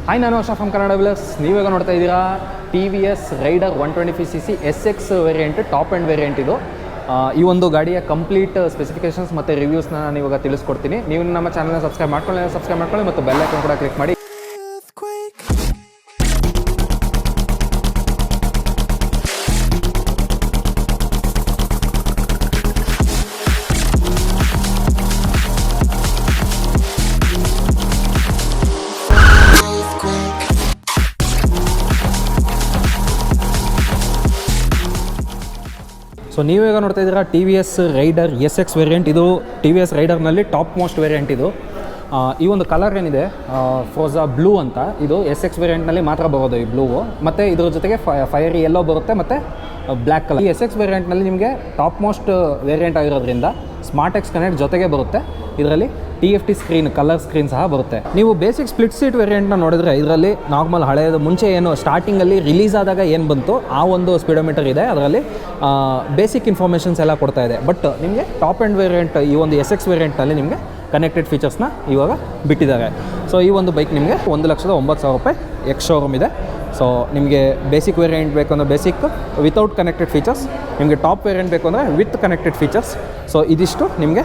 Hi, ನಾನು Ashraf from Kannada vlogs. ನೀವಾಗ ನೋಡ್ತಾ ಇದ್ದೀರಾ TVS Raider 125cc SX variant, top end variant ಇದು. ಈ ಒಂದು ಗಾಡಿಯ ಕಂಪ್ಲೀಟ್ ಸ್ಪೆಸಿಫಿಕೇಷನ್ಸ್ ಮತ್ತು ರಿವ್ಯೂಸ್ನ ನಾನು ಇವಾಗ ತಿಳಿಸ್ಕೊಡ್ತೀನಿ. ನೀವು ನಮ್ಮ ಚಾನಲ್ನ ಸಬ್ಸ್ಕ್ರೈಬ್ ಮಾಡ್ಕೊಳ್ಳಿ ಮತ್ತು ಬೆಲ್ ಐಕಾನ್ ಕೂಡ ಕ್ಲಿಕ್ ಮಾಡಿ. ಸೊ ನೀವೀಗ ನೋಡ್ತಾ ಇದ್ದೀರಾ TVS ರೈಡರ್ SX ವೇರಿಯಂಟ್. ಇದು TVS ರೈಡರ್ನಲ್ಲಿ ಟಾಪ್ ಮೋಸ್ಟ್ ವೇರಿಯಂಟ್ ಇದು. ಈ ಒಂದು ಕಲರ್ ಏನಿದೆ ಫೋರ್ಜಾ ಬ್ಲೂ ಅಂತ, ಇದು SX ವೇರಿಯಂಟ್ನಲ್ಲಿ ಮಾತ್ರ ಬರೋದು ಈ ಬ್ಲೂವು. ಮತ್ತು ಇದ್ರ ಜೊತೆಗೆ ಫೈರಿ ಯೆಲ್ಲೋ ಬರುತ್ತೆ ಮತ್ತು ಬ್ಲ್ಯಾಕ್ ಕಲರ್. ಈ SX ವೇರಿಯಂಟ್ನಲ್ಲಿ ನಿಮಗೆ ಟಾಪ್ ಮೋಸ್ಟ್ ವೇರಿಯಂಟ್ ಆಗಿರೋದ್ರಿಂದ ಸ್ಮಾರ್ಟ್ ಎಕ್ಸ್ ಕನೆಕ್ಟ್ ಜೊತೆಗೆ ಬರುತ್ತೆ. ಇದರಲ್ಲಿ TFT ಸ್ಕ್ರೀನ್, ಕಲರ್ ಸ್ಕ್ರೀನ್ ಸಹ ಬರುತ್ತೆ. ನೀವು ಬೇಸಿಕ್ ಸ್ಪ್ಲಿಟ್ ಸೀಟ್ ವೇರಿಯಂಟ್ನ ನೋಡಿದ್ರೆ ಇದರಲ್ಲಿ ನಾರ್ಮಲ್ ಹಳೆಯದು ಮುಂಚೆ ಏನು ಸ್ಟಾರ್ಟಿಂಗಲ್ಲಿ ರಿಲೀಸ್ ಆದಾಗ ಏನು ಬಂತು ಆ ಒಂದು ಸ್ಪೀಡೋಮೀಟರ್ ಇದೆ. ಅದರಲ್ಲಿ ಬೇಸಿಕ್ ಇನ್ಫಾರ್ಮೇಷನ್ಸ್ ಎಲ್ಲ ಕೊಡ್ತಾ ಇದೆ. ಬಟ್ ನಿಮಗೆ ಟಾಪ್ ಆ್ಯಂಡ್ ವೇರಿಯಂಟ್ ಈ ಒಂದು SX ವೇರಿಯಂಟ್ನಲ್ಲಿ ನಿಮಗೆ ಕನೆಕ್ಟೆಡ್ ಫೀಚರ್ಸ್ನ ಇವಾಗ ಬಿಟ್ಟಿದ್ದಾರೆ. ಸೊ ಈ ಒಂದು ಬೈಕ್ ನಿಮಗೆ 1,09,000 ರೂಪಾಯಿ ಎಕ್ಸ್ ಶೋರೂಮ್ ಇದೆ. ಸೊ ನಿಮಗೆ ಬೇಸಿಕ್ ವೇರಿಯಂಟ್ ಬೇಕು ಅಂದರೆ ಬೇಸಿಕ್ ವಿತೌಟ್ ಕನೆಕ್ಟೆಡ್ ಫೀಚರ್ಸ್, ನಿಮಗೆ ಟಾಪ್ ವೇರಿಯಂಟ್ ಬೇಕು ಅಂದರೆ ವಿತ್ ಕನೆಕ್ಟೆಡ್ ಫೀಚರ್ಸ್. ಸೊ ಇದಿಷ್ಟು ನಿಮಗೆ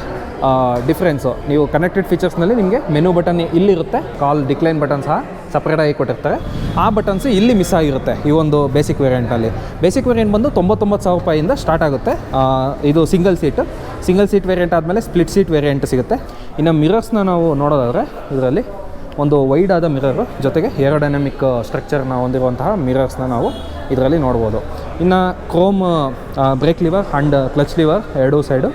ಡಿಫ್ರೆನ್ಸು. ನೀವು ಕನೆಕ್ಟೆಡ್ ಫೀಚರ್ಸ್ನಲ್ಲಿ ನಿಮಗೆ ಮೆನು ಬಟನ್ ಇಲ್ಲಿರುತ್ತೆ, ಕಾಲ್ ಡಿಕ್ಲೈನ್ ಬಟನ್ ಸಹ ಸಪ್ರೇಟಾಗಿ ಕೊಟ್ಟಿರ್ತಾರೆ. ಆ ಬಟನ್ಸ್ ಇಲ್ಲಿ ಮಿಸ್ ಆಗಿರುತ್ತೆ ಈ ಒಂದು ಬೇಸಿಕ್ ವೇರಿಯಂಟಲ್ಲಿ. ಬೇಸಿಕ್ ವೇರಿಯಂಟ್ ಬಂದು 99,000 ರೂಪಾಯಿಂದ ಸ್ಟಾರ್ಟ್ ಆಗುತ್ತೆ. ಇದು ಸಿಂಗಲ್ ಸೀಟ್ ವೇರಿಯಂಟ್ ಆದಮೇಲೆ ಸ್ಪ್ಲಿಟ್ ಸೀಟ್ ವೇರಿಯಂಟ್ ಸಿಗುತ್ತೆ. ಇನ್ನು ಮಿರರ್ಸ್ನ ನಾವು ನೋಡೋದಾದರೆ ಇದರಲ್ಲಿ ಒಂದು ವೈಡ್ ಆದ ಮಿರರ್ ಜೊತೆಗೆ ಏರೋಡೈನಮಿಕ್ ಸ್ಟ್ರಕ್ಚರ್ನ ಹೊಂದಿರುವಂತಹ ಮಿರರ್ಸ್ನ ನಾವು ಇದರಲ್ಲಿ ನೋಡ್ಬೋದು. ಇನ್ನು chrome brake lever and clutch lever ಎರಡೂ ಸೈಡು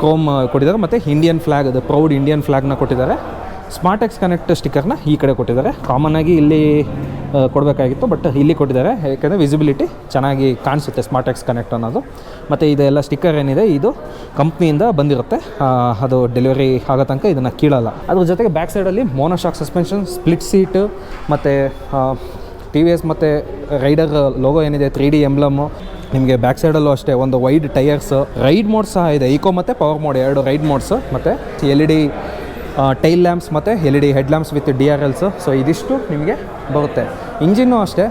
ಕ್ರೋಮ್ ಕೊಟ್ಟಿದ್ದಾರೆ. ಮತ್ತು ಇಂಡಿಯನ್ ಫ್ಲ್ಯಾಗ್, ಅದು ಪ್ರೌಡ್ ಇಂಡಿಯನ್ ಫ್ಲ್ಯಾಗ್ನ ಕೊಟ್ಟಿದ್ದಾರೆ. ಸ್ಮಾರ್ಟ್ ಎಕ್ಸ್ ಕನೆಕ್ಟ್ ಸ್ಟಿಕ್ಕರ್ನ ಈ ಕಡೆ ಕೊಟ್ಟಿದ್ದಾರೆ. ಕಾಮನ್ನಾಗಿ ಇಲ್ಲಿ ಕೊಡಬೇಕಾಗಿತ್ತು, ಬಟ್ ಇಲ್ಲಿ ಕೊಟ್ಟಿದ್ದಾರೆ. ಯಾಕೆಂದರೆ ವಿಸಿಬಿಲಿಟಿ ಚೆನ್ನಾಗಿ ಕಾಣಿಸುತ್ತೆ ಸ್ಮಾರ್ಟ್ ಎಕ್ಸ್ ಕನೆಕ್ಟ್ ಅನ್ನೋದು. ಮತ್ತು ಇದೆಲ್ಲ ಸ್ಟಿಕ್ಕರ್ ಏನಿದೆ ಇದು ಕಂಪ್ನಿಯಿಂದ ಬಂದಿರುತ್ತೆ. ಅದು ಡೆಲಿವರಿ ಆಗೋ ತನಕ ಇದನ್ನು ಕೀಳಲ್ಲ. ಅದ್ರ ಜೊತೆಗೆ ಬ್ಯಾಕ್ ಸೈಡಲ್ಲಿ ಮೋನೋಶಾಕ್ ಸಸ್ಪೆನ್ಷನ್, ಸ್ಪ್ಲಿಟ್ ಸೀಟು ಮತ್ತು TVS ಮತ್ತು ರೈಡರ್ ಲೋಗೋ ಏನಿದೆ 3D ಎಂಬ್ಲಮ್ಮು. ನಿಮಗೆ ಬ್ಯಾಕ್ ಸೈಡಲ್ಲೂ ಅಷ್ಟೇ ಒಂದು ವೈಡ್ ಟೈರ್ಸ್, ರೈಡ್ ಮೋಡ್ ಸಹ ಇದೆ, ಈಕೋ ಮತ್ತು ಪವರ್ ಮೋಡ್ ಎರಡು ರೈಡ್ ಮೋಡ್ಸು. ಮತ್ತು LED ಟೈಲ್ ಲ್ಯಾಂಪ್ಸ್ ಮತ್ತು LED head lamps with DRLs. So ಇದಿಷ್ಟು ನಿಮಗೆ ಬರುತ್ತೆ. ಇಂಜಿನ್ನು ಅಷ್ಟೇ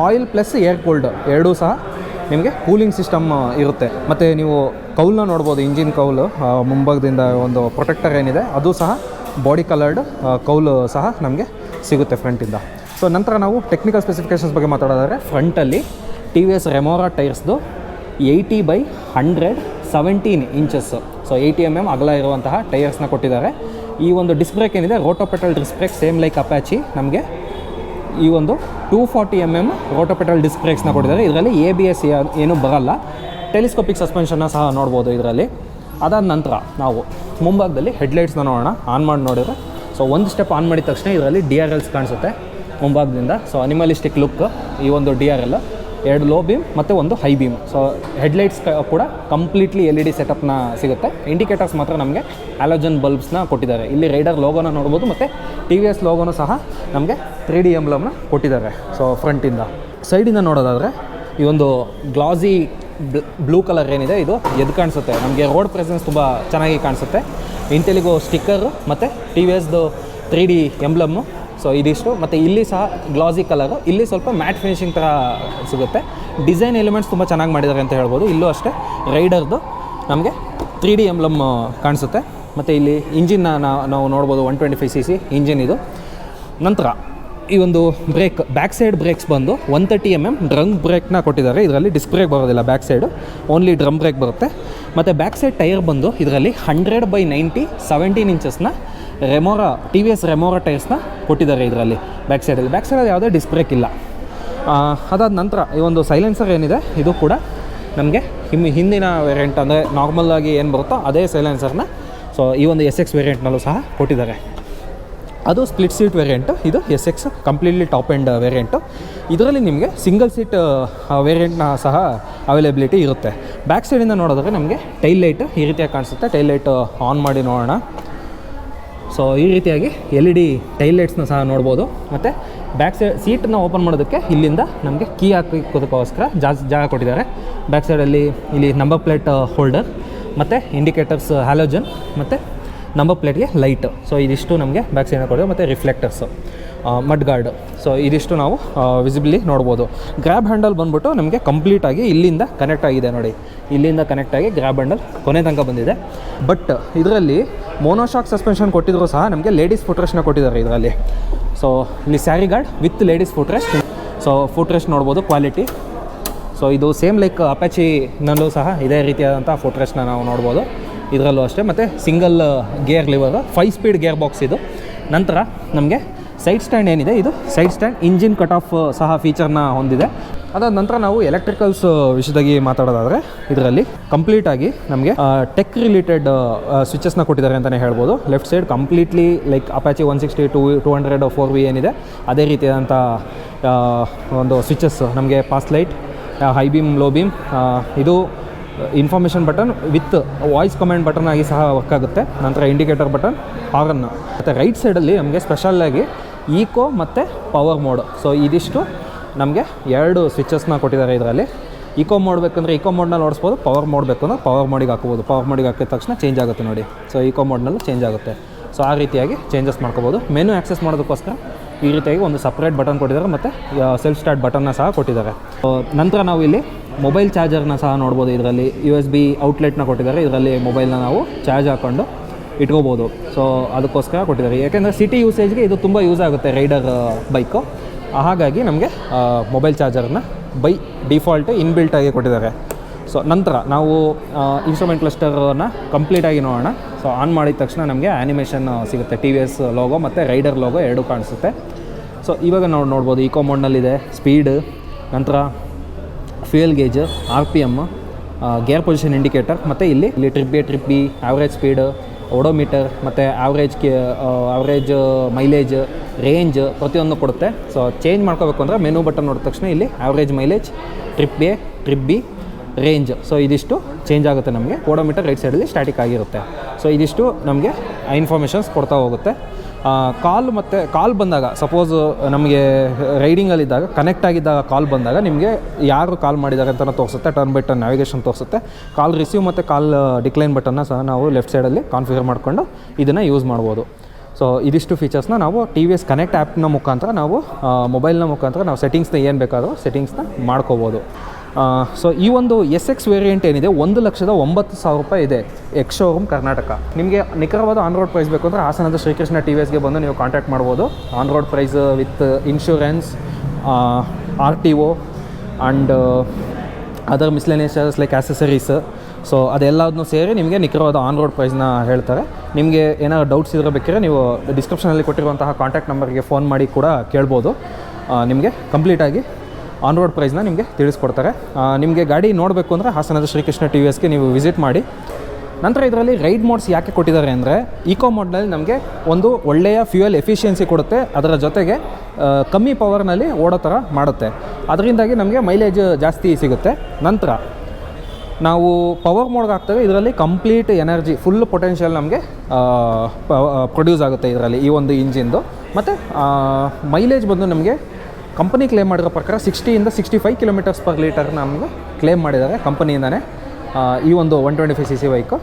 ಆಯಿಲ್ ಪ್ಲಸ್ ಏರ್ ಕೂಲ್ಡ್ ಎರಡೂ ಸಹ ನಿಮಗೆ ಕೂಲಿಂಗ್ ಸಿಸ್ಟಮ್ ಇರುತ್ತೆ. ಮತ್ತು ನೀವು ಕೌಲ್ನ ನೋಡ್ಬೋದು, ಇಂಜಿನ್ ಕೌಲು ಮುಂಭಾಗದಿಂದ ಒಂದು ಪ್ರೊಟೆಕ್ಟರ್ ಏನಿದೆ ಅದು ಸಹ ಬಾಡಿ ಕಲರ್ಡ್ ಕೌಲು ಸಹ ನಮಗೆ ಸಿಗುತ್ತೆ ಫ್ರಂಟಿಂದ. ಸೊ ನಂತರ ನಾವು ಟೆಕ್ನಿಕಲ್ ಸ್ಪೆಸಿಫಿಕೇಷನ್ಸ್ ಬಗ್ಗೆ ಮಾತಾಡೋದಾದರೆ ಫ್ರಂಟಲ್ಲಿ TVS ರೆಮೋರಾ ಟೈರ್ಸ್ದು 80/100 17 ಇಂಚಸ್ಸು, ಸೊ 80 mm ಅಗಲ ಇರುವಂತಹ ಟೈರ್ಸ್ನ ಕೊಟ್ಟಿದ್ದಾರೆ. ಈ ಒಂದು ಡಿಸ್ಕ್ ಬ್ರೇಕ್ ಏನಿದೆ rotopetal disc brake, same like Apache. ನಮಗೆ ಈ ಒಂದು 240 mm ರೋಟೋಪೆಟಲ್ ಡಿಸ್ಕ್ ಬ್ರೇಕ್ಸ್ನ ಕೊಟ್ಟಿದ್ದಾರೆ. ಇದರಲ್ಲಿ ABS ಏನೂ ಬರಲ್ಲ. ಟೆಲಿಸ್ಕೋಪಿಕ್ ಸಸ್ಪೆನ್ಷನ್ನ ಸಹ ನೋಡ್ಬೋದು ಇದರಲ್ಲಿ. ಅದಾದ ನಂತರ ನಾವು ಮುಂಭಾಗದಲ್ಲಿ ಹೆಡ್ಲೈಟ್ಸ್ನ ನೋಡೋಣ. ಆನ್ ಮಾಡಿ ನೋಡಿದರೆ ಸೊ ಒಂದು ಸ್ಟೆಪ್ ಆನ್ ಮಾಡಿದ ತಕ್ಷಣ ಇದರಲ್ಲಿ DRLs ಕಾಣಿಸುತ್ತೆ ಮುಂಭಾಗದಿಂದ. ಸೊ ಅನಿಮಲಿಸ್ಟಿಕ್ ಲುಕ್ ಈ ಒಂದು DRL, 2 ಲೋ ಬೀಮ್ ಮತ್ತು 1 ಹೈ ಬೀಮ್. ಸೊ ಹೆಡ್ಲೈಟ್ಸ್ ಕೂಡ ಕಂಪ್ಲೀಟ್ಲಿ LED ಸೆಟಪ್ನ ಸಿಗುತ್ತೆ. ಇಂಡಿಕೇಟರ್ಸ್ ಮಾತ್ರ ನಮಗೆ ಹ್ಯಾಲೋಜನ್ ಬಲ್ಬ್ಸ್ನ ಕೊಟ್ಟಿದ್ದಾರೆ. ಇಲ್ಲಿ ರೈಡರ್ ಲೋಗೋನ ನೋಡ್ಬೋದು ಮತ್ತು TVS ಲೋಗೋನು ಸಹ ನಮಗೆ 3D ಎಂಬ್ಲಮ್ನ ಕೊಟ್ಟಿದ್ದಾರೆ. ಸೊ ಫ್ರಂಟಿಂದ ಸೈಡಿಂದ ನೋಡೋದಾದರೆ ಈ ಒಂದು ಗ್ಲಾಸಿ ಬ್ಲೂ ಕಲರ್ ಏನಿದೆ ಇದು ಎದ್ದು ಕಾಣಿಸುತ್ತೆ. ನಮಗೆ ರೋಡ್ ಪ್ರೆಸೆನ್ಸ್ ತುಂಬ ಚೆನ್ನಾಗಿ ಕಾಣಿಸುತ್ತೆ. ಇಂಟೆಲಿಗೋ ಸ್ಟಿಕ್ಕರು ಮತ್ತು TVSದು 3D ಎಂಬ್ಲಮ್ಮು. ಸೊ ಇದಿಷ್ಟು. ಮತ್ತು ಇಲ್ಲಿ ಸಹ ಗ್ಲಾಸಿ ಕಲರು, ಇಲ್ಲಿ ಸ್ವಲ್ಪ ಮ್ಯಾಟ್ ಫಿನಿಶಿಂಗ್ ಥರ ಸಿಗುತ್ತೆ. ಡಿಸೈನ್ ಎಲಿಮೆಂಟ್ಸ್ ತುಂಬ ಚೆನ್ನಾಗಿ ಮಾಡಿದ್ದಾರೆ ಅಂತ ಹೇಳ್ಬೋದು. ಇಲ್ಲೂ ಅಷ್ಟೇ ರೈಡರ್ದು ನಮಗೆ 3D ಎಂಬ್ಲಮ್ ಕಾಣಿಸುತ್ತೆ. ಮತ್ತು ಇಲ್ಲಿ ಇಂಜಿನ್ನ ನಾವು ನೋಡ್ಬೋದು, 125cc ಇಂಜಿನ್ ಇದು. ನಂತರ ಈ ಒಂದು ಬ್ಯಾಕ್ ಸೈಡ್ ಬ್ರೇಕ್ಸ್ ಬಂದು 130 mm ಡ್ರಮ್ ಬ್ರೇಕ್ನ ಕೊಟ್ಟಿದ್ದಾರೆ. ಇದರಲ್ಲಿ ಡಿಸ್ಕ್ ಬ್ರೇಕ್ ಬರೋದಿಲ್ಲ, back side only drum break ಬರುತ್ತೆ. ಮತ್ತು ಬ್ಯಾಕ್ ಸೈಡ್ ಟೈರ್ ಬಂದು ಇದರಲ್ಲಿ 100/90 17 ಇಂಚಸ್ನ TVS ರೆಮೋರಾ ಟೈರ್ಸ್ನ ಕೊಟ್ಟಿದ್ದಾರೆ ಇದರಲ್ಲಿ ಬ್ಯಾಕ್ ಸೈಡಲ್ಲಿ ಯಾವುದೇ ಡಿಸ್ಕ್ ಬ್ರೇಕ್ ಇಲ್ಲ. ಅದಾದ ನಂತರ ಈ ಒಂದು ಸೈಲೆನ್ಸರ್ ಏನಿದೆ ಇದು ಕೂಡ ನಮಗೆ ಹಿಂದಿನ ವೇರಿಯಂಟ್ ಅಂದರೆ ನಾರ್ಮಲಾಗಿ ಏನು ಬರುತ್ತೋ ಅದೇ ಸೈಲೆನ್ಸರ್ನ ಸೊ ಈ ಒಂದು SX ವೇರಿಯಂಟ್ನಲ್ಲೂ ಸಹ ಕೊಟ್ಟಿದ್ದಾರೆ. ಅದು ಸ್ಪ್ಲಿಟ್ ಸೀಟ್ ವೇರಿಯಂಟು, ಇದು SX completely top end variant. ಇದರಲ್ಲಿ ನಿಮಗೆ ಸಿಂಗಲ್ ಸೀಟ್ ವೇರಿಯಂಟ್ನ ಸಹ ಅವೈಲೇಬಿಲಿಟಿ ಇರುತ್ತೆ. ಬ್ಯಾಕ್ ಸೈಡಿಂದ ನೋಡಿದ್ರೆ ನಮಗೆ ಟೈಲ್ ಲೈಟ್ ಈ ರೀತಿಯಾಗಿ ಕಾಣಿಸುತ್ತೆ. ಟೈಲ್ ಲೈಟ್ ಆನ್ ಮಾಡಿ ನೋಡೋಣ. ಸೊ ಈ ರೀತಿಯಾಗಿ LED ಟೈಲ್ ಲೈಟ್ಸ್ನ ಸಹ ನೋಡ್ಬೋದು. ಮತ್ತು ಬ್ಯಾಕ್ ಸೈಡ್ ಸೀಟನ್ನ ಓಪನ್ ಮಾಡೋದಕ್ಕೆ ಇಲ್ಲಿಂದ ನಮಗೆ ಕೀ ಹಾಕೋದಕ್ಕೋಸ್ಕರ ಜಾಗ ಕೊಟ್ಟಿದ್ದಾರೆ. ಬ್ಯಾಕ್ ಸೈಡಲ್ಲಿ ಇಲ್ಲಿ ನಂಬರ್ ಪ್ಲೇಟ್ ಹೋಲ್ಡರ್ ಮತ್ತು ಇಂಡಿಕೇಟರ್ಸ್ ಹ್ಯಾಲೋಜನ್ ಮತ್ತು ನಂಬರ್ ಪ್ಲೇಟ್ಗೆ ಲೈಟ್. ಸೊ ಇದಿಷ್ಟು ನಮಗೆ ಬ್ಯಾಕ್ ಸೈಡ್ ಕೊಟ್ಟಿದೆ. ಮತ್ತು ರಿಫ್ಲೆಕ್ಟರ್ಸು ಮಡ್ ಗಾರ್ಡ್. ಸೊ ಇದಿಷ್ಟು ನಾವು ವಿಸಿಬ್ಲಿ ನೋಡ್ಬೋದು. ಗ್ರ್ಯಾಬ್ ಹ್ಯಾಂಡಲ್ ಬಂದ್ಬಿಟ್ಟು ನಮಗೆ ಕಂಪ್ಲೀಟಾಗಿ ಇಲ್ಲಿಂದ ಕನೆಕ್ಟ್ ಆಗಿದೆ ನೋಡಿ, ಇಲ್ಲಿಂದ ಕನೆಕ್ಟ್ ಆಗಿ ಗ್ರ್ಯಾಬ್ ಹ್ಯಾಂಡಲ್ ಕೊನೆ ತನಕ ಬಂದಿದೆ. ಬಟ್ ಇದರಲ್ಲಿ ಮೋನೋಶಾಕ್ ಸಸ್ಪೆನ್ಷನ್ ಕೊಟ್ಟಿದ್ರು ಸಹ ನಮಗೆ ಲೇಡೀಸ್ ಫುಟ್ರೆಸ್ಟ್ನ ಕೊಟ್ಟಿದ್ದಾರೆ ಇದರಲ್ಲಿ. ಸೊ ಇಲ್ಲಿ sari guard with ladies footrest. So footrest ನೋಡ್ಬೋದು ಕ್ವಾಲಿಟಿ. ಸೊ ಇದು ಸೇಮ್ ಲೈಕ್ ಅಪ್ಯಾಚಿನಲ್ಲೂ ಸಹ ಇದೇ ರೀತಿಯಾದಂಥ ಫುಟ್ರೆಸ್ಟ್ನ ನಾವು ನೋಡ್ಬೋದು ಇದರಲ್ಲೂ ಅಷ್ಟೇ. ಮತ್ತು single gear lever 5 speed gear box ಇದು. ನಂತರ ನಮಗೆ ಸೈಡ್ ಸ್ಟ್ಯಾಂಡ್ ಏನಿದೆ, ಇದು side stand engine cut off ಸಹ ಫೀಚರ್ನ ಹೊಂದಿದೆ. ಅದಾದ ನಂತರ ನಾವು ಎಲೆಕ್ಟ್ರಿಕಲ್ಸ್ ವಿಷಯದಾಗಿ ಮಾತಾಡೋದಾದರೆ ಇದರಲ್ಲಿ ಕಂಪ್ಲೀಟಾಗಿ ನಮಗೆ ಟೆಕ್ ರಿಲೇಟೆಡ್ ಸ್ವಿಚಸ್ನ ಕೊಟ್ಟಿದ್ದಾರೆ ಅಂತಲೇ ಹೇಳ್ಬೋದು. Left side completely like Apache 160 200 4V ಏನಿದೆ ಅದೇ ರೀತಿಯಾದಂಥ ಒಂದು ಸ್ವಿಚಸ್ ನಮಗೆ pass light, high beam, low beam, ಇದು information button with voice comment button ಆಗಿ ಸಹ ವರ್ಕ್ ಆಗುತ್ತೆ. ನಂತರ ಇಂಡಿಕೇಟರ್ ಬಟನ್, ಹಾರನ್ನು. ಮತ್ತು ರೈಟ್ ಸೈಡಲ್ಲಿ ನಮಗೆ ಸ್ಪೆಷಲ್ಲಾಗಿ ಈಕೋ ಮತ್ತು ಪವರ್ ಮೋಡ್. ಸೊ ಇದಿಷ್ಟು ನಮಗೆ 2 ಸ್ವಿಚಸ್ನ ಕೊಟ್ಟಿದ್ದಾರೆ ಇದರಲ್ಲಿ. ಈಕೋ ಮೋಡ್ ಬೇಕಂದರೆ ಈಕೋ ಮೋಡ್ನಲ್ಲಿ ಓಡಿಸ್ಬೋದು, ಪವರ್ ಮೋಡ್ ಬೇಕು ಅಂದರೆ ಪವರ್ ಮೋಡಿಗೆ ಹಾಕ್ಬೋದು. ಪವರ್ ಮೋಡಿಗೆ ಹಾಕಿದ ತಕ್ಷಣ ಚೇಂಜ್ ಆಗುತ್ತೆ ನೋಡಿ. ಸೊ ಈಕೋ ಮೋಡ್ನಲ್ಲೂ ಚೇಂಜ್ ಆಗುತ್ತೆ. ಸೊ ಆ ರೀತಿಯಾಗಿ ಚೇಂಜಸ್ ಮಾಡ್ಕೋಬೋದು. ಮೆನು ಆ್ಯಕ್ಸೆಸ್ ಮಾಡೋದಕ್ಕೋಸ್ಕರ ಈ ರೀತಿಯಾಗಿ ಒಂದು ಸಪ್ರೇಟ್ ಬಟನ್ ಕೊಟ್ಟಿದ್ದಾರೆ ಮತ್ತು ಸೆಲ್ಫ್ ಸ್ಟಾರ್ಟ್ ಬಟನ್ನ ಸಹ ಕೊಟ್ಟಿದ್ದಾರೆ. ನಂತರ ನಾವು ಇಲ್ಲಿ ಮೊಬೈಲ್ ಚಾರ್ಜರ್ನ ಸಹ ನೋಡ್ಬೋದು. ಇದರಲ್ಲಿ USB ಔಟ್ಲೆಟ್ನ ಕೊಟ್ಟಿದ್ದಾರೆ. ಇದರಲ್ಲಿ ಮೊಬೈಲ್ನ ನಾವು ಚಾರ್ಜ್ ಹಾಕ್ಕೊಂಡು ಇಟ್ಕೋಬೋದು. ಸೊ ಅದಕ್ಕೋಸ್ಕರ ಕೊಟ್ಟಿದ್ದಾರೆ, ಯಾಕೆಂದರೆ ಸಿಟಿ ಯೂಸೇಜ್ಗೆ ಇದು ತುಂಬ ಯೂಸ್ ಆಗುತ್ತೆ ರೈಡರ್ ಬೈಕು. ಹಾಗಾಗಿ ನಮಗೆ ಮೊಬೈಲ್ ಚಾರ್ಜರ್ನ ಬೈ ಡಿಫಾಲ್ಟ್ ಇನ್ಬಿಲ್ಟಾಗಿ ಕೊಟ್ಟಿದ್ದಾರೆ. ಸೊ ನಂತರ ನಾವು ಇನ್ಸ್ಟ್ರೂಮೆಂಟ್ ಕ್ಲಸ್ಟರನ್ನು ಕಂಪ್ಲೀಟಾಗಿ ನೋಡೋಣ. ಸೊ ಆನ್ ಮಾಡಿದ ತಕ್ಷಣ ನಮಗೆ ಆ್ಯನಿಮೇಷನ್ ಸಿಗುತ್ತೆ. TVS ಲೋಗೋ ಮತ್ತು ರೈಡರ್ ಲೋಗೋ ಎರಡೂ ಕಾಣಿಸುತ್ತೆ. ಸೊ ಇವಾಗ ನಾವು ನೋಡ್ಬೋದು ಈಕೋ ಮೋಡ್ನಲ್ಲಿದೆ ಸ್ಪೀಡ್, ನಂತರ fuel gauge, RPM, gear position indicator, ಮತ್ತು ಇಲ್ಲಿ trip A, trip B, average speed, odometer, ಮತ್ತು ಆವ್ರೇಜ್ ಮೈಲೇಜ್, ರೇಂಜ್ ಪ್ರತಿಯೊಂದು ಕೊಡುತ್ತೆ. ಸೊ ಚೇಂಜ್ ಮಾಡ್ಕೋಬೇಕು ಅಂದರೆ ಮೆನು ಬಟನ್ ನೋಡಿದ ತಕ್ಷಣ ಇಲ್ಲಿ average mileage, trip A, trip B, range. So ಇದಿಷ್ಟು ಚೇಂಜ್ ಆಗುತ್ತೆ ನಮಗೆ. ಓಡೋಮೀಟರ್ ರೈಟ್ ಸೈಡಲ್ಲಿ ಸ್ಟ್ಯಾಟಿಕ್ ಆಗಿರುತ್ತೆ. ಸೊ ಇದಿಷ್ಟು ನಮಗೆ ಇನ್ಫಾರ್ಮೇಷನ್ಸ್ ಕೊಡ್ತಾ ಹೋಗುತ್ತೆ. ಕಾಲ್ ಬಂದಾಗ, ಸಪೋಸ್ ನಮಗೆ ರೈಡಿಂಗಲ್ಲಿದ್ದಾಗ ಕನೆಕ್ಟ್ ಆಗಿದ್ದಾಗ ಕಾಲ್ ಬಂದಾಗ ನಿಮಗೆ ಯಾರು ಕಾಲ್ ಮಾಡಿದ್ದಾರೆ ಅಂತ ತೋರಿಸುತ್ತೆ. ಟರ್ನ್ ಬೈ ಟರ್ನ್ ನ್ಯಾವಿಗೇಷನ್ ತೋರಿಸುತ್ತೆ. ಕಾಲ್ ರಿಸೀವ್ ಮತ್ತು ಕಾಲ್ ಡಿಕ್ಲೈನ್ ಬಟನ್ನ ಸಹ ನಾವು ಲೆಫ್ಟ್ ಸೈಡಲ್ಲಿ ಕಾನ್ಫಿಗರ್ ಮಾಡಿಕೊಂಡು ಇದನ್ನು ಯೂಸ್ ಮಾಡ್ಬೋದು. ಸೊ ಇದಿಷ್ಟು ಫೀಚರ್ಸ್ನ ನಾವು TVS ಕನೆಕ್ಟ್ ಆ್ಯಪ್ನ ಮುಖಾಂತರ ನಾವು ಮೊಬೈಲ್ನ ಮುಖಾಂತರ ನಾವು ಸೆಟ್ಟಿಂಗ್ಸ್ನ ಏನು ಬೇಕಾದರೂ ಸೆಟ್ಟಿಂಗ್ಸ್ನ ಮಾಡ್ಕೋಬೋದು. ಸೊ ಈ ಒಂದು SX ವೇರಿಯಂಟ್ ಏನಿದೆ 1,09,000 ರೂಪಾಯಿ ಇದೆ ಎಕ್ಸ್ ಶೋರೂಮ್ ಕರ್ನಾಟಕ. ನಿಮಗೆ ನಿಖರವಾದ ಆನ್ ರೋಡ್ ಪ್ರೈಸ್ ಬೇಕು ಅಂದರೆ ಹಾಸನದ ಶ್ರೀಕೃಷ್ಣ TVSಗೆ ಬಂದು ನೀವು ಕಾಂಟ್ಯಾಕ್ಟ್ ಮಾಡ್ಬೋದು. On road price with insurance, RTO and other miscellaneous charges like accessories. So ಅದೆಲ್ಲದನ್ನೂ ಸೇರಿ ನಿಮಗೆ ನಿಖರವಾದ ಆನ್ ರೋಡ್ ಪ್ರೈಸ್ನ ಹೇಳ್ತಾರೆ. ನಿಮಗೆ ಏನಾದ್ರು ಡೌಟ್ಸ್ ಇದ್ರೆ ಬೇಕಾದ್ರೆ ನೀವು ಡಿಸ್ಕ್ರಿಪ್ಷನಲ್ಲಿ ಕೊಟ್ಟಿರುವಂತಹ ಕಾಂಟ್ಯಾಕ್ಟ್ ನಂಬರ್ಗೆ ಫೋನ್ ಮಾಡಿ ಕೂಡ ಕೇಳ್ಬೋದು. ನಿಮಗೆ ಕಂಪ್ಲೀಟಾಗಿ ಆನ್ ರೋಡ್ ಪ್ರೈಸ್ನ ನಿಮಗೆ ತಿಳಿಸ್ಕೊಡ್ತಾರೆ. ನಿಮಗೆ ಗಾಡಿ ನೋಡಬೇಕು ಅಂದರೆ ಹಾಸನದ ಶ್ರೀಕೃಷ್ಣ TVSಗೆ ನೀವು ವಿಸಿಟ್ ಮಾಡಿ. ನಂತರ ಇದರಲ್ಲಿ ರೈಡ್ ಮೋಡ್ಸ್ ಯಾಕೆ ಕೊಟ್ಟಿದ್ದಾರೆ ಅಂದರೆ ಈಕೋ ಮೋಡ್ನಲ್ಲಿ ನಮಗೆ ಒಂದು ಒಳ್ಳೆಯ ಫ್ಯೂಯಲ್ ಎಫಿಷಿಯನ್ಸಿ ಕೊಡುತ್ತೆ, ಅದರ ಜೊತೆಗೆ ಕಮ್ಮಿ ಪವರ್ನಲ್ಲಿ ಓಡೋ ಥರ ಮಾಡುತ್ತೆ. ಅದರಿಂದಾಗಿ ನಮಗೆ ಮೈಲೇಜ್ ಜಾಸ್ತಿ ಸಿಗುತ್ತೆ. ನಂತರ ನಾವು ಪವರ್ ಮೋಡ್ಗೆ ಹಾಕ್ತೇವೆ, ಇದರಲ್ಲಿ ಕಂಪ್ಲೀಟ್ ಎನರ್ಜಿ ಫುಲ್ ಪೊಟೆನ್ಷಿಯಲ್ ನಮಗೆ ಪ್ರೊಡ್ಯೂಸ್ ಆಗುತ್ತೆ ಇದರಲ್ಲಿ ಈ ಒಂದು ಇಂಜಿನ್ದು. ಮತ್ತು ಮೈಲೇಜ್ ಬಂದು ನಮಗೆ ಕಂಪನಿ ಕ್ಲೇಮ್ ಮಾಡಿರೋ ಪ್ರಕಾರ 60 to 65 km/L ನಮಗೆ ಕ್ಲೇಮ್ ಮಾಡಿದ್ದಾರೆ ಕಂಪನಿಯಿಂದನೇ ಈ ಒಂದು 125cc ಬೈಕು.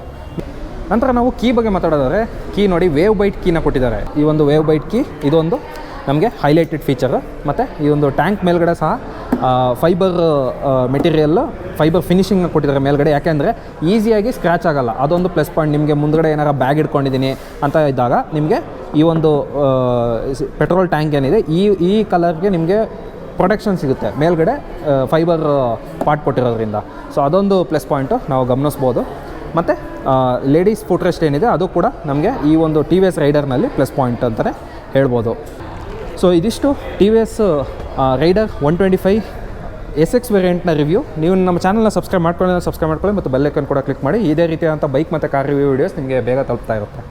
ನಂತರ ನಾವು ಕೀ ಬಗ್ಗೆ ಮಾತಾಡೋದಾದರೆ ಕೀ ನೋಡಿ ವೇವ್ ಬೈಟ್ ಕೀನ ಕೊಟ್ಟಿದ್ದಾರೆ. ಈ ಒಂದು ವೇವ್ ಬೈಟ್ ಕೀ ಇದೊಂದು ನಮಗೆ ಹೈಲೈಟೆಡ್ ಫೀಚರ್. ಮತ್ತು ಈ ಒಂದು ಟ್ಯಾಂಕ್ ಮೇಲ್ಗಡೆ ಸಹ ಫೈಬರ್ ಮೆಟೀರಿಯಲ್ಲು ಫೈಬರ್ ಫಿನಿಷಿಂಗ್ನ ಕೊಟ್ಟಿದ್ದಾರೆ ಮೇಲ್ಗಡೆ. ಯಾಕೆಂದರೆ ಈಸಿಯಾಗಿ ಸ್ಕ್ರ್ಯಾಚ್ ಆಗೋಲ್ಲ, ಅದೊಂದು ಪ್ಲಸ್ ಪಾಯಿಂಟ್. ನಿಮಗೆ ಮುಂದ್ಗಡೆ ಏನಾರು ಬ್ಯಾಗ್ ಇಟ್ಕೊಂಡಿದ್ದೀನಿ ಅಂತ ಇದ್ದಾಗ ನಿಮಗೆ ಈ ಒಂದು ಪೆಟ್ರೋಲ್ ಟ್ಯಾಂಕ್ ಏನಿದೆ ಈ ಕಲರ್ಗೆ ನಿಮಗೆ ಪ್ರೊಟೆಕ್ಷನ್ ಸಿಗುತ್ತೆ ಮೇಲ್ಗಡೆ ಫೈಬರ್ ಪಾರ್ಟ್ ಕೊಟ್ಟಿರೋದ್ರಿಂದ. ಸೊ ಅದೊಂದು ಪ್ಲಸ್ ಪಾಯಿಂಟು ನಾವು ಗಮನಿಸ್ಬೋದು. ಮತ್ತು ಲೇಡೀಸ್ ಫುಟ್ರೆಸ್ಟ್ ಏನಿದೆ ಅದು ಕೂಡ ನಮಗೆ ಈ ಒಂದು TVS ರೈಡರ್ನಲ್ಲಿ ಪ್ಲಸ್ ಪಾಯಿಂಟ್ ಅಂತಲೇ ಹೇಳ್ಬೋದು. ಸೊ ಇದಿಷ್ಟು TVS ರೈಡರ್ 125 SX ವೇರಿಯಂಟ್ನ ರಿವ್ಯೂ. ನೀವು ನಮ್ಮ ಚಾನಲ್ನ ಸಬ್ಸ್ಕ್ರೈಬ್ ಮಾಡ್ಕೊಳ್ಳಿ ಮತ್ತು ಬೆಲ್ ಐಕಾನ್ ಕೂಡ ಕ್ಲಿಕ್ ಮಾಡಿ. ಇದೇ ರೀತಿಯಾದಂಥ ಬೈಕ್ ಮತ್ತು ಕಾರ್ ರಿವ್ಯೂ ವೀಡಿಯೋಸ್ ನಿಮಗೆ ಬೇಗ ತಲುಪ್ತಾ ಇರುತ್ತೆ.